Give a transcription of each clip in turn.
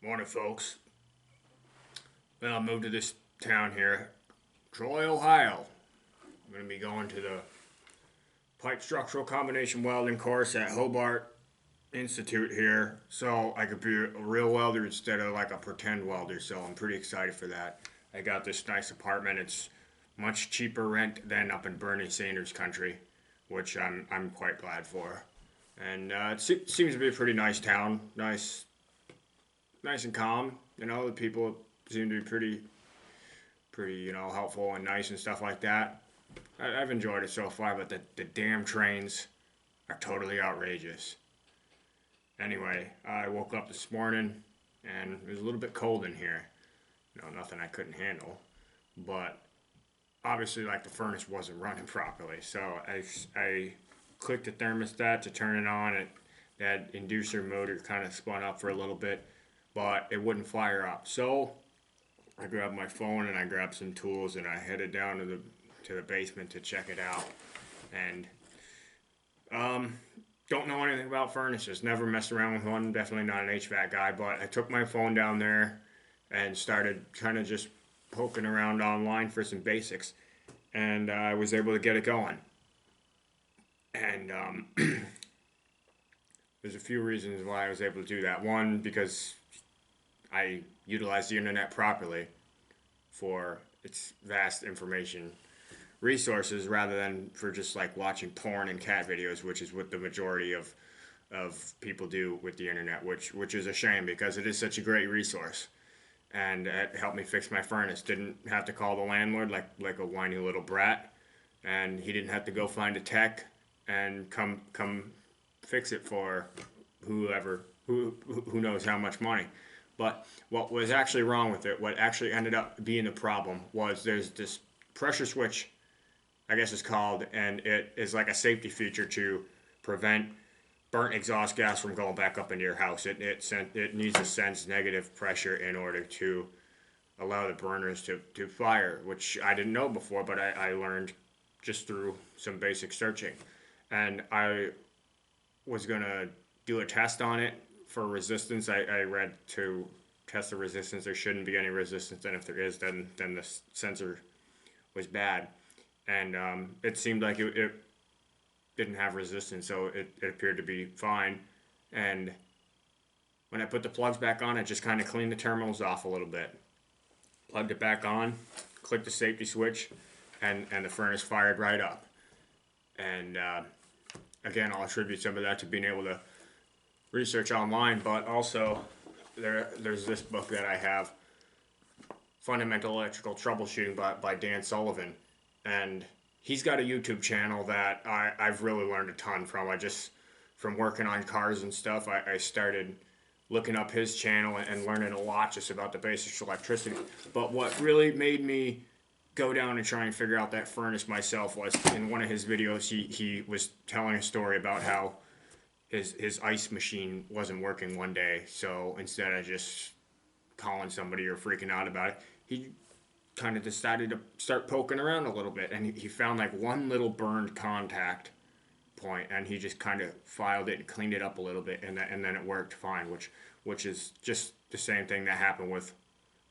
Morning, folks. Well, I moved to this town here, Troy, Ohio. I'm going to be going to the pipe structural combination welding course at Hobart Institute here, so I could be a real welder instead of like a pretend welder. So I'm pretty excited for that. I got this nice apartment. It's much cheaper rent than up in Bernie Sanders country, which I'm quite glad for. And seems to be a pretty nice town. Nice and calm. The people seem to be pretty, helpful and nice and stuff like that. I've enjoyed it so far, but the damn trains are totally outrageous. Anyway, I woke up this morning and it was a little bit cold in here. Nothing I couldn't handle, but obviously, like, the furnace wasn't running properly. So I clicked the thermostat to turn it on. That inducer motor kind of spun up for a little bit, but it wouldn't fire up. So I grabbed my phone and I grabbed some tools and I headed down to the basement to check it out. And don't know anything about furnaces. Never messed around with one. Definitely not an HVAC guy. But I took my phone down there and started kind of just poking around online for some basics, and I was able to get it going. And there's a few reasons why I was able to do that. One, because I utilized the internet properly for its vast information resources rather than for just like watching porn and cat videos, which is what the majority of people do with the internet, which is a shame because it is such a great resource. And it helped me fix my furnace. Didn't have to call the landlord like a whiny little brat, and he didn't have to go find a tech and come fix it for who knows how much money. But what was actually wrong with it, what actually ended up being the problem, was there's this pressure switch, I guess it's called, and it is like a safety feature to prevent burnt exhaust gas from going back up into your house. It needs to sense negative pressure in order to allow the burners to fire, which I didn't know before, but I learned just through some basic searching. And I was going to do a test on it for resistance. I read to test the resistance there shouldn't be any resistance, and if there is, then the sensor was bad. And it seemed like it didn't have resistance, so it appeared to be fine. And when I put the plugs back on, I just kind of cleaned the terminals off a little bit. Plugged it back on, clicked the safety switch, and the furnace fired right up. And again, I'll attribute some of that to being able to research online, but also there's this book that I have, Fundamental Electrical Troubleshooting by Dan Sullivan. And he's got a YouTube channel that I've really learned a ton from. From working on cars and stuff, I started looking up his channel and learning a lot just about the basics of electricity. But what really made me go down and try and figure out that furnace myself was in one of his videos, he was telling a story about how his ice machine wasn't working one day. So instead of just calling somebody or freaking out about it, he kind of decided to start poking around a little bit, and he found like one little burned contact point, and he just kind of filed it and cleaned it up a little bit, and then it worked fine, which is just the same thing that happened with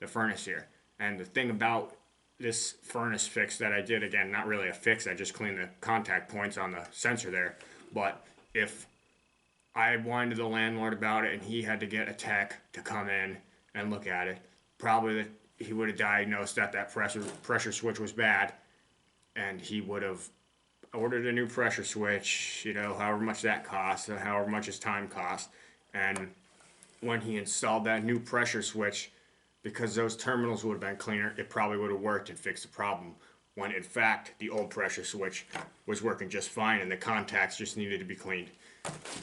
the furnace here. And the thing about this furnace fix that I did, again, not really a fix, I just cleaned the contact points on the sensor there, but if I whined to the landlord about it and he had to get a tech to come in and look at it, probably he would have diagnosed that pressure switch was bad, and he would have ordered a new pressure switch, however much that cost, however much his time cost. And when he installed that new pressure switch, because those terminals would have been cleaner, it probably would have worked and fixed the problem, when in fact the old pressure switch was working just fine and the contacts just needed to be cleaned.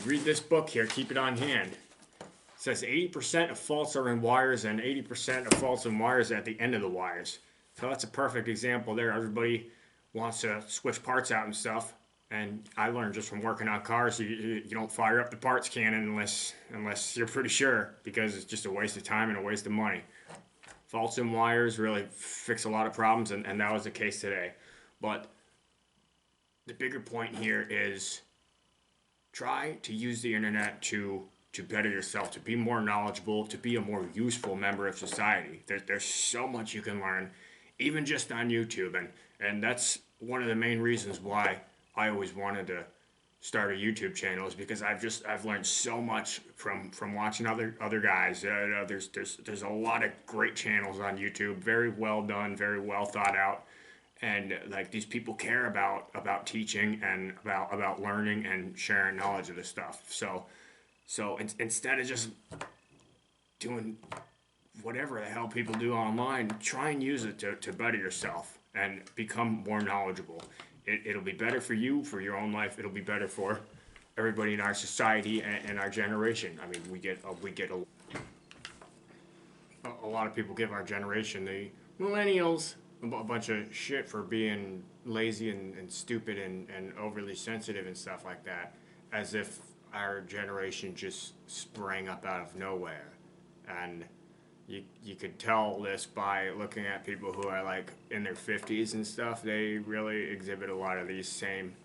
Read this book here, keep it on hand. It says 80% of faults are in wires and 80% of faults in wires are at the end of the wires. So that's a perfect example there. Everybody wants to switch parts out and stuff, and I learned just from working on cars, you don't fire up the parts cannon unless you're pretty sure, because it's just a waste of time and a waste of money. Faults in wires really fix a lot of problems, and that was the case today. But the bigger point here is try to use the internet to to better yourself, to be more knowledgeable, to be a more useful member of society. There's so much you can learn, even just on YouTube, and that's one of the main reasons why I always wanted to start a YouTube channel, is because I've learned so much from watching other guys. There's a lot of great channels on YouTube, very well done, very well thought out, and like these people care about teaching and about learning and sharing knowledge of this stuff. So instead of just doing whatever the hell people do online, try and use it to better yourself and become more knowledgeable. It'll be better for you, for your own life. It'll be better for everybody in our society and our generation. I mean, we get a lot of people give our generation, the millennials, a bunch of shit for being lazy and stupid and overly sensitive and stuff like that, as if our generation just sprang up out of nowhere. And you could tell this by looking at people who are like in their 50s and stuff. They really exhibit a lot of these same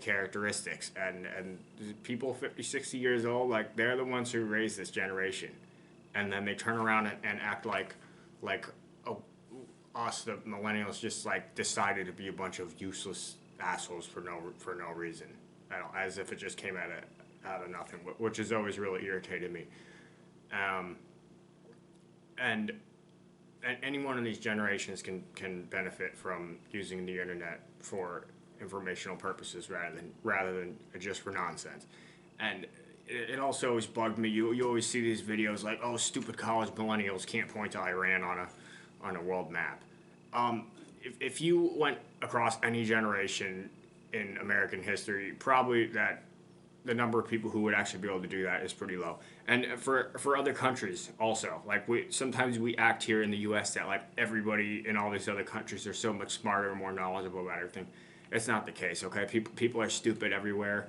characteristics, and people 50, 60 years old, like they're the ones who raised this generation, and then they turn around and act like oh, us, the millennials, just like decided to be a bunch of useless assholes for no reason, as if it just came out of nothing, which has always really irritated me. And any one of these generations can benefit from using the internet for informational purposes rather than just for nonsense. And it also always bugged me. You always see these videos like, oh, stupid college millennials can't point to Iran on a world map. If you went across any generation in American history, probably the number of people who would actually be able to do that is pretty low. And for other countries also, like sometimes we act here in the U.S. that like everybody in all these other countries are so much smarter and more knowledgeable about everything. It's not the case, okay? People are stupid everywhere.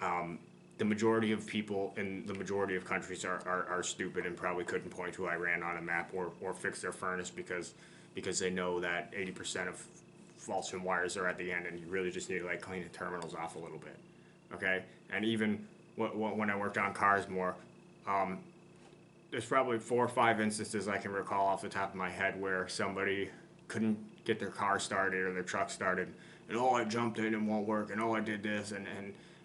The majority of people in the majority of countries are stupid and probably couldn't point to Iran on a map or fix their furnace because they know that 80% of faults and wires are at the end, and you really just need to like clean the terminals off a little bit. Okay, and even when I worked on cars more, there's probably 4 or 5 instances I can recall off the top of my head where somebody couldn't get their car started or their truck started, and oh, I jumped in and won't work, and oh, I did this, and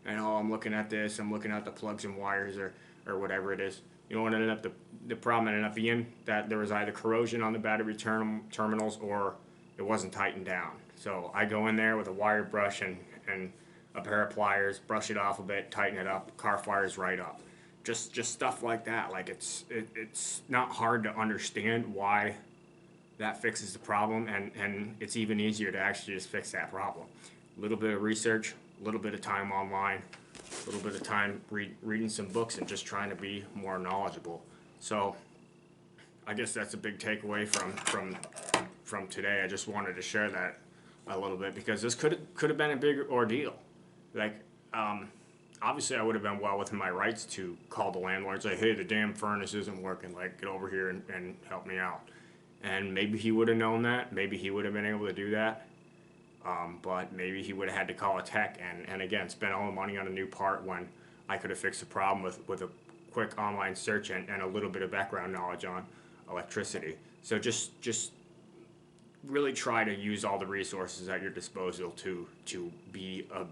oh, I'm looking at this, I'm looking at the plugs and wires or whatever it is. You know what ended up the problem ended up being? That there was either corrosion on the battery terminals or it wasn't tightened down. So I go in there with a wire brush and a pair of pliers, brush it off a bit, tighten it up, car fires right up. Just stuff like that. Like it's not hard to understand why that fixes the problem, and it's even easier to actually just fix that problem. A little bit of research, a little bit of time online, a little bit of time reading some books and just trying to be more knowledgeable. So I guess that's a big takeaway from today. I just wanted to share that a little bit because this could have been a big ordeal. Like, obviously I would have been well within my rights to call the landlord and say, hey, the damn furnace isn't working, like, get over here and help me out. And maybe he would have known that, maybe he would have been able to do that, but maybe he would have had to call a tech and again, spend all the money on a new part when I could have fixed the problem with a quick online search and a little bit of background knowledge on electricity. So just really try to use all the resources at your disposal to be a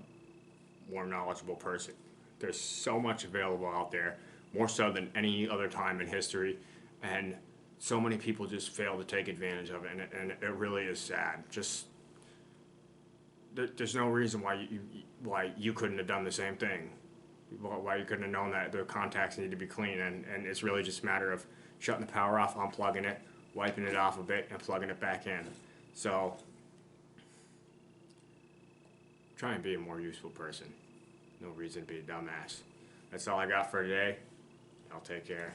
more knowledgeable person. There's so much available out there, more so than any other time in history, and so many people just fail to take advantage of it, and it really is sad. Just there's no reason why you couldn't have done the same thing, why you couldn't have known that the contacts need to be clean, and it's really just a matter of shutting the power off, unplugging it, wiping it off a bit, and plugging it back in. So try and be a more useful person. No reason to be a dumbass. That's all I got for today. I'll take care.